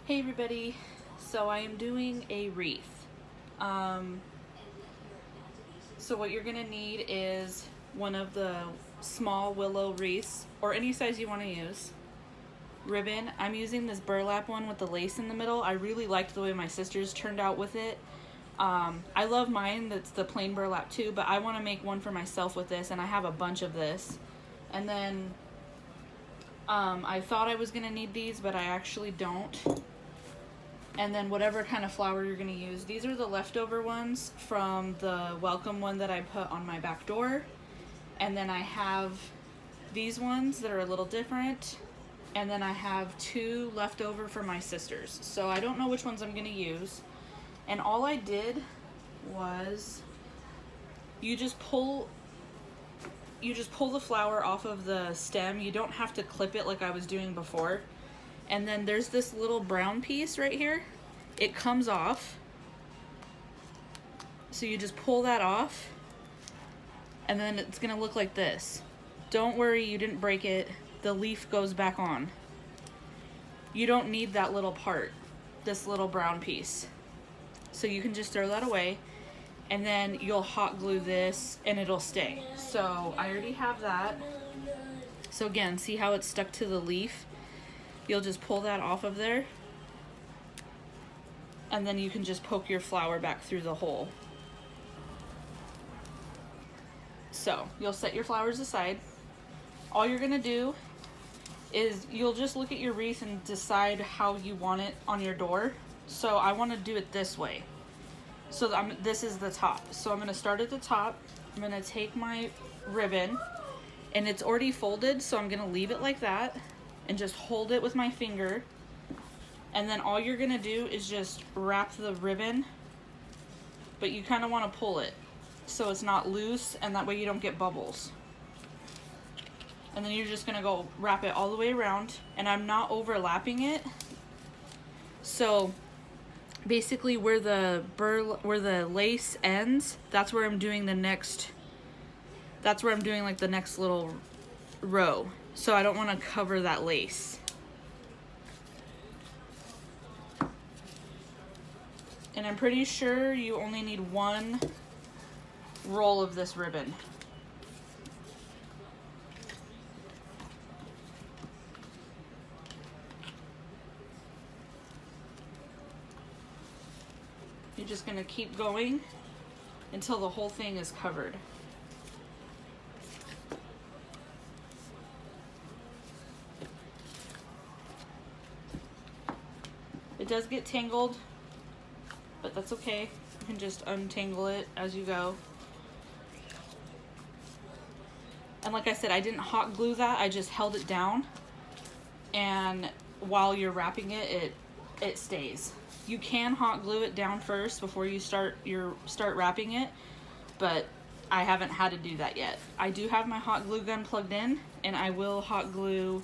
Hey everybody, so I am doing a wreath. So what you're gonna need is one of the small willow wreaths, or any size you want to use. Ribbon. I'm using this burlap one with the lace in the middle. I really liked the way my sisters turned out with it. I love mine, that's the plain burlap too, but I want to make one for myself with this, and I have a bunch of this. And then I thought I was gonna need these, but I actually don't. And then whatever kind of flower you're going to use. These are the leftover ones from the welcome one that I put on my back door. And then I have these ones that are a little different. And then I have two left over for my sisters. So I don't know which ones I'm going to use. And all I did was you just pull the flower off of the stem. You don't have to clip it like I was doing before. And then there's this little brown piece right here. It comes off. So you just pull that off. And then it's gonna look like this. Don't worry, you didn't break it. The leaf goes back on. You don't need that little part, this little brown piece. So you can just throw that away. And then you'll hot glue this and it'll stay. So I already have that. So again, see how it's stuck to the leaf? You'll just pull that off of there, and then you can just poke your flower back through the hole. So you'll set your flowers aside. All you're gonna do is you'll just look at your wreath and decide how you want it on your door. So I want to do it this way. So this is the top. So I'm gonna start at the top. I'm gonna take my ribbon, and it's already folded, so I'm gonna leave it like that and just hold it with my finger. And then all you're gonna do is just wrap the ribbon, but you kind of want to pull it so it's not loose, and that way you don't get bubbles. And then you're just gonna go wrap it all the way around, and I'm not overlapping it. So basically where the lace ends, that's where I'm doing the next, that's where I'm doing like the next little row. So I don't want to cover that lace. And I'm pretty sure you only need one roll of this ribbon. You're just going to keep going until the whole thing is covered. It does get tangled, but that's okay. You can just untangle it as you go. And like I said, I didn't hot glue that, I just held it down. And while you're wrapping it, it stays. You can hot glue it down first before you start wrapping it, but I haven't had to do that yet. I do have my hot glue gun plugged in, and I will hot glue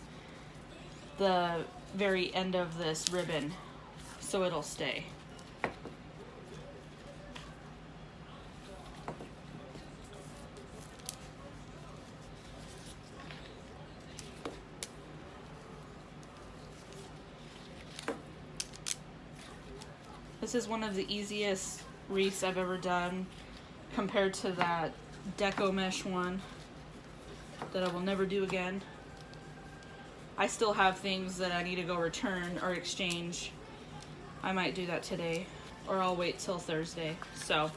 the very end of this ribbon so it'll stay. This is one of the easiest wreaths I've ever done compared to that deco mesh one that I will never do again. I still have things that I need to go return or exchange. I might do that today, or I'll wait till Thursday. So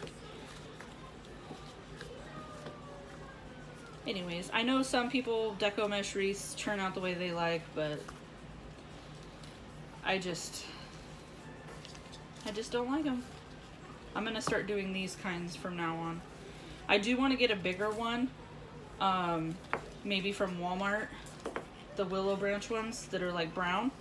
anyways, I know some people deco mesh wreaths turn out the way they like, but I just don't like them. I'm gonna start doing these kinds from now on. I do want to get a bigger one, maybe from Walmart, the willow branch ones that are like brown,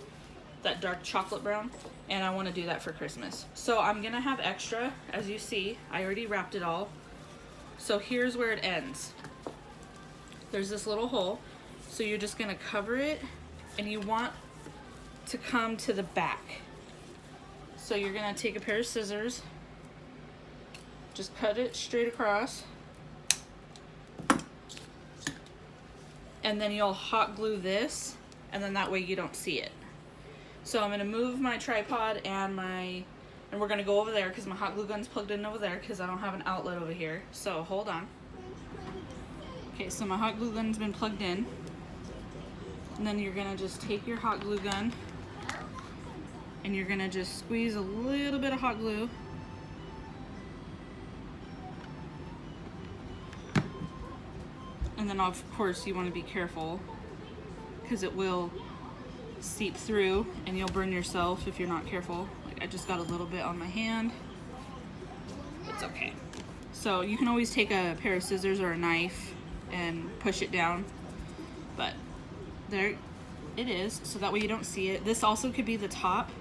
that dark chocolate brown, and I want to do that for Christmas. So I'm gonna have extra. As you see, I already wrapped it all. So here's where it ends. There's this little hole, so you're just gonna cover it, and you want to come to the back. So you're gonna take a pair of scissors, just cut it straight across, and then you'll hot glue this, and then that way you don't see it. So I'm gonna move my tripod and we're gonna go over there because my hot glue gun's plugged in over there because I don't have an outlet over here. So hold on. Okay, so my hot glue gun's been plugged in. And then you're gonna just take your hot glue gun and you're gonna just squeeze a little bit of hot glue. And then of course you wanna be careful because it will seep through and you'll burn yourself if you're not careful. Like I just got a little bit on my hand. It's okay. So you can always take a pair of scissors or a knife and push it down. But there it is, so that way you don't see it. This also could be the top,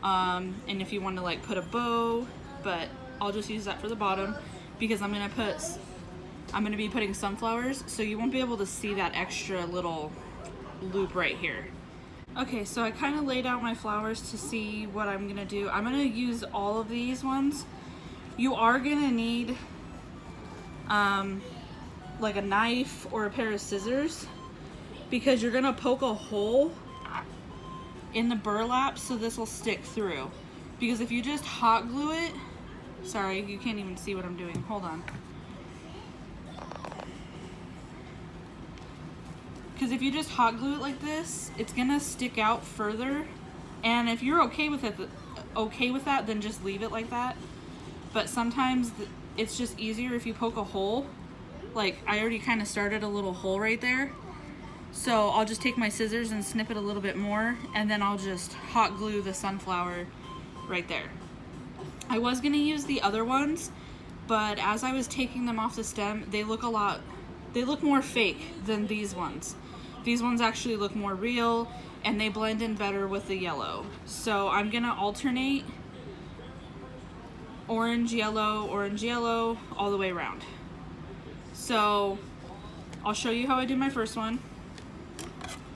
and if you want to like put a bow, but I'll just use that for the bottom because I'm gonna be putting sunflowers, so you won't be able to see that extra little loop right here. Okay, so I kind of laid out my flowers to see what I'm gonna do. I'm gonna use all of these ones. You are gonna need like a knife or a pair of scissors because you're gonna poke a hole in the burlap so this will stick through. Because if you just hot glue it, sorry, you can't even see what I'm doing. Hold on. Because if you just hot glue it like this, it's gonna stick out further. And if you're okay with that, then just leave it like that. But sometimes it's just easier if you poke a hole. Like I already kind of started a little hole right there. So I'll just take my scissors and snip it a little bit more, and then I'll just hot glue the sunflower right there. I was gonna use the other ones, but as I was taking them off the stem, they look more fake than these ones. These ones actually look more real and they blend in better with the yellow. So I'm gonna alternate orange, yellow, all the way around. So I'll show you how I do my first one.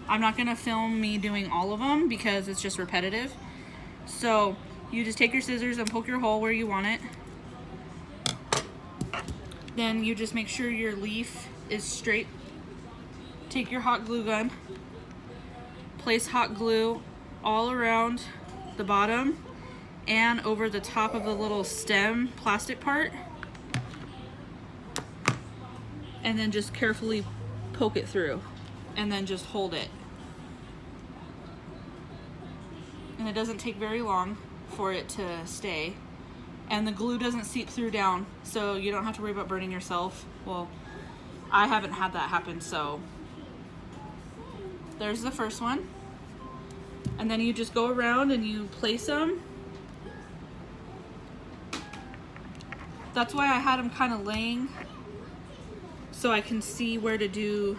I'm not gonna film me doing all of them because it's just repetitive. So you just take your scissors and poke your hole where you want it. Then you just make sure your leaf is straight. Take your hot glue gun, place hot glue all around the bottom and over the top of the little stem plastic part, and then just carefully poke it through and then just hold it. And it doesn't take very long for it to stay, and the glue doesn't seep through down, so you don't have to worry about burning yourself. Well, I haven't had that happen. So there's the first one, and then you just go around and you place them. That's why I had them kind of laying so I can see where to do,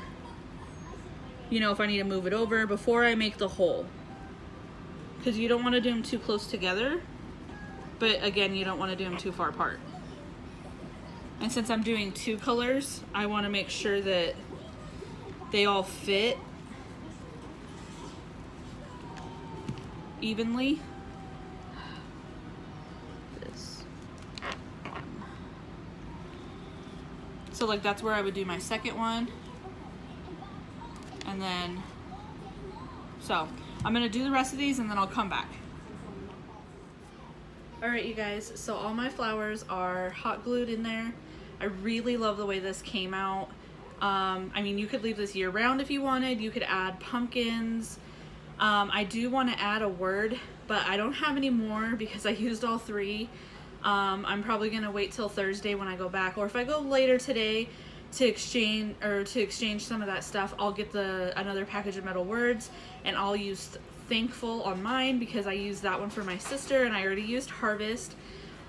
you know, if I need to move it over before I make the hole, because you don't want to do them too close together, but again, you don't want to do them too far apart. And since I'm doing two colors, I want to make sure that they all fit evenly. So like that's where I would do my second one. And then, so I'm gonna do the rest of these and then I'll come back. All right, you guys, so all my flowers are hot glued in there. I really love the way this came out. I mean, you could leave this year round if you wanted. You could add pumpkins. I do want to add a word, but I don't have any more because I used all three. I'm probably gonna wait till Thursday when I go back, or if I go later today to exchange some of that stuff, I'll get another package of metal words, and I'll use thankful on mine because I used that one for my sister and I already used harvest.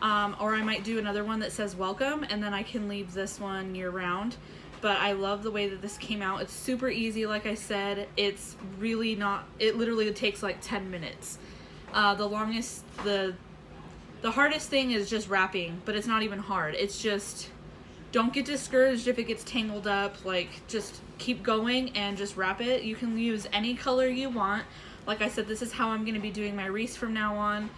Or I might do another one that says welcome, and then I can leave this one year round. But I love the way that this came out. It's super easy, like I said. It's really not, it literally takes like 10 minutes. The hardest thing is just wrapping, but it's not even hard. It's just, don't get discouraged if it gets tangled up. Like, just keep going and just wrap it. You can use any color you want. Like I said, this is how I'm going to be doing my wreaths from now on.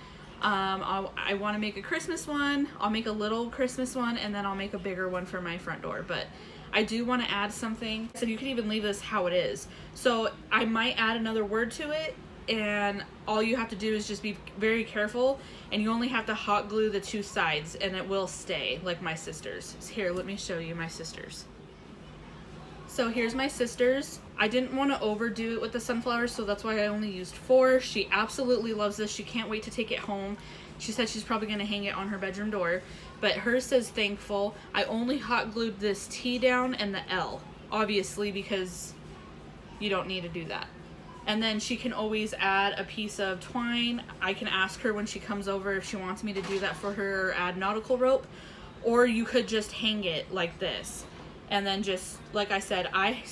I want to make a Christmas one. I'll make a little Christmas one, and then I'll make a bigger one for my front door. But I do want to add something. So you could even leave this how it is. So I might add another word to it, and all you have to do is just be very careful, and you only have to hot glue the 2 sides and it will stay, like my sister's. Here, let me show you my sister's. So here's my sister's. I didn't want to overdo it with the sunflowers, so that's why I only used 4. She absolutely loves this. She can't wait to take it home. She said she's probably going to hang it on her bedroom door, but hers says thankful. I only hot glued this T down and the L, obviously, because you don't need to do that. And then she can always add a piece of twine. I can ask her when she comes over if she wants me to do that for her, or add nautical rope, or you could just hang it like this. And then just, like I said, I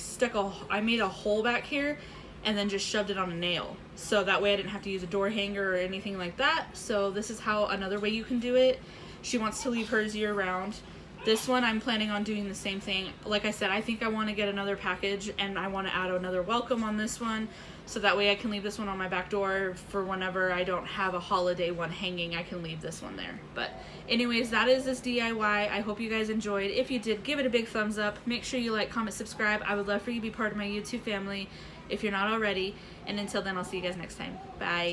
made a hole back here and then just shoved it on a nail. So that way I didn't have to use a door hanger or anything like that. So this is how another way you can do it. She wants to leave hers year round. This one I'm planning on doing the same thing. Like I said, I think I want to get another package, and I want to add another welcome on this one. So that way I can leave this one on my back door for whenever I don't have a holiday one hanging, I can leave this one there. But anyways, that is this DIY. I hope you guys enjoyed. If you did, give it a big thumbs up. Make sure you like, comment, subscribe. I would love for you to be part of my YouTube family if you're not already. And until then, I'll see you guys next time. Bye.